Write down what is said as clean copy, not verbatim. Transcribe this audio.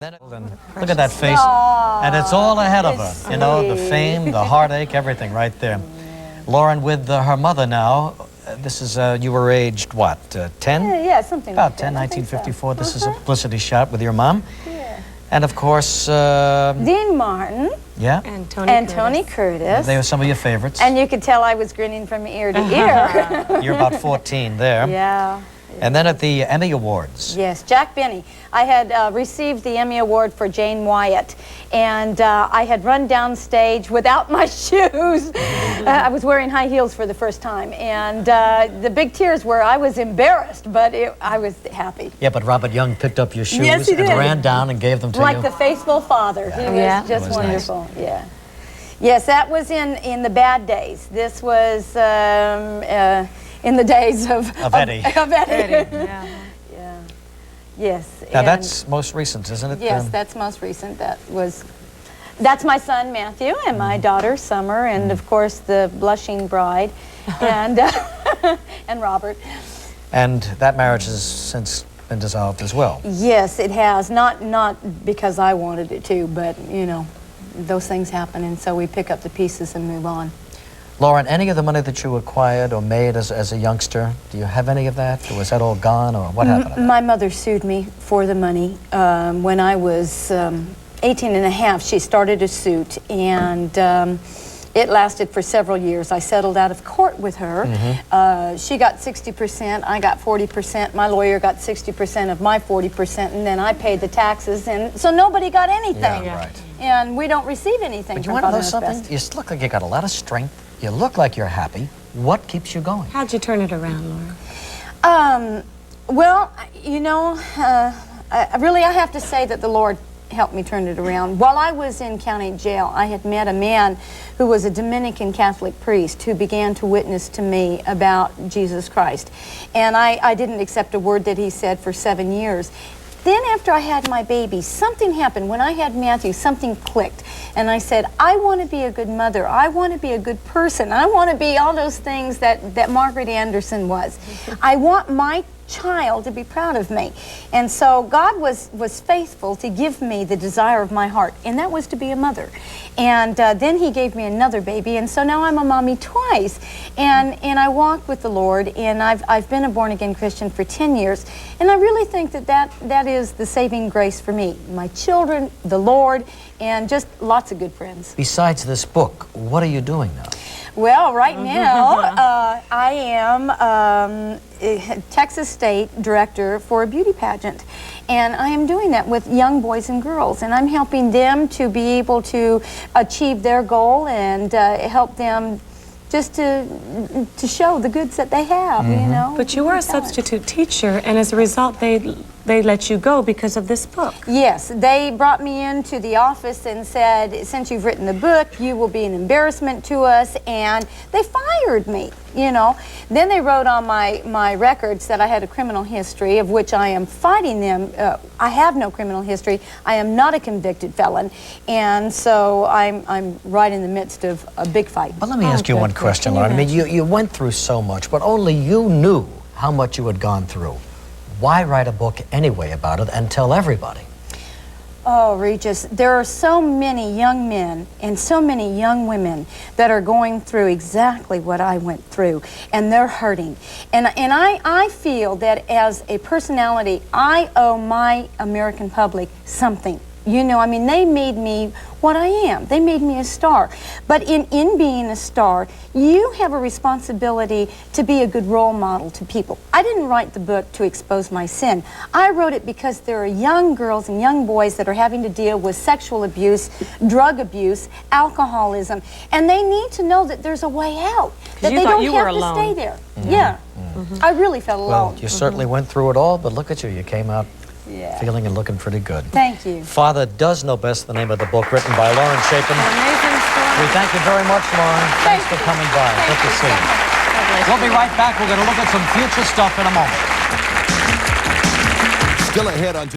Look at that face. Aww, and it's all ahead of her. sweet. You know, the fame, the heartache, everything right there. Lauren, with her mother now, this is, you were aged, what, 10? Yeah, something About like 10, that. 1954. This is a publicity shot with your mom. Yeah. And, of course... Dean Martin. Yeah. And Tony Curtis. They were some of your favorites. And you could tell I was grinning from ear to ear. You're about 14 there. Yeah. And then at the Emmy Awards. Yes, Jack Benny. I had received the Emmy Award for Jane Wyatt, and I had run downstage without my shoes. I was wearing high heels for the first time, and the big tears were, I was embarrassed, but I was happy. Yeah, but Robert Young picked up your shoes Yes, he and did. ran down and gave them to you. Like the faithful father. He was just wonderful. Nice. Yeah. Yes, that was in the bad days. This was in the days of Eddie. Of Eddie. Yeah. Yeah. Yes. Now that's most recent, isn't it? Yes, that's most recent. That's my son Matthew and my daughter Summer, and of course the blushing bride, and and Robert. And that marriage has since been dissolved as well. Yes, it has. Not because I wanted it to, but you know, those things happen, and so we pick up the pieces and move on. Lauren, any of the money that you acquired or made as a youngster, do you have any of that? Or was that all gone, or what happened? My mother sued me for the money. When I was 18 and a half, she started a suit, and it lasted for several years. I settled out of court with her. She got 60%, I got 40%, my lawyer got 60% of my 40%, and then I paid the taxes, and so nobody got anything. Yeah, right. And we don't receive anything but from you want to know Father something? You look like you got a lot of strength. You look like you're happy. What keeps you going? How'd you turn it around, Laura? Well, you know, I have to say that the Lord helped me turn it around. While I was in county jail, I had met a man who was a Dominican Catholic priest who began to witness to me about Jesus Christ. And I didn't accept a word that he said for 7 years. Then after I had my baby, something happened. When I had Matthew, something clicked. And I said, I want to be a good mother. I want to be a good person. I want to be all those things that Margaret Anderson was. I want my child to be proud of me. And so God was faithful to give me the desire of my heart, and that was to be a mother. And then he gave me another baby, and so now I'm a mommy twice. And I walk with the Lord, and I've been a born-again Christian for 10 years, and I really think that is the saving grace for me. My children, the Lord, and just lots of good friends. Besides this book, what are you doing now? Well, right now, I am Texas State Director for a beauty pageant, and I am doing that with young boys and girls, and I'm helping them to be able to achieve their goal and help them just to show the goods that they have, you know. But you were a substitute teacher, and as a result, they let you go because of this book. Yes, they brought me into the office and said, since you've written the book, you will be an embarrassment to us, and they fired me, you know. Then they wrote on my records that I had a criminal history, of which I am fighting them. I have no criminal history. I am not a convicted felon, and so I'm right in the midst of a big fight. But let me ask you one question, Lauren. I mean, you went through so much, but only you knew how much you had gone through. Why write a book anyway about it and tell everybody? Oh, Regis, there are so many young men and so many young women that are going through exactly what I went through, and they're hurting. And I feel that as a personality, I owe my American public something. You know, I mean, they made me what I am. They made me a star. But in being a star, you have a responsibility to be a good role model to people. I didn't write the book to expose my sin. I wrote it because there are young girls and young boys that are having to deal with sexual abuse, drug abuse, alcoholism, and they need to know that there's a way out, that they don't have to stay there. Yeah, I really felt alone. Well, you certainly went through it all, but look at you. You came out feeling and looking pretty good. Thank you. Father Does Know Best, the name of the book, written by Lauren Chapin. Amazing story. We thank you very much, Lauren. Thanks for coming by. Good to see you. We'll be right back. We're going to look at some future stuff in a moment. Still ahead on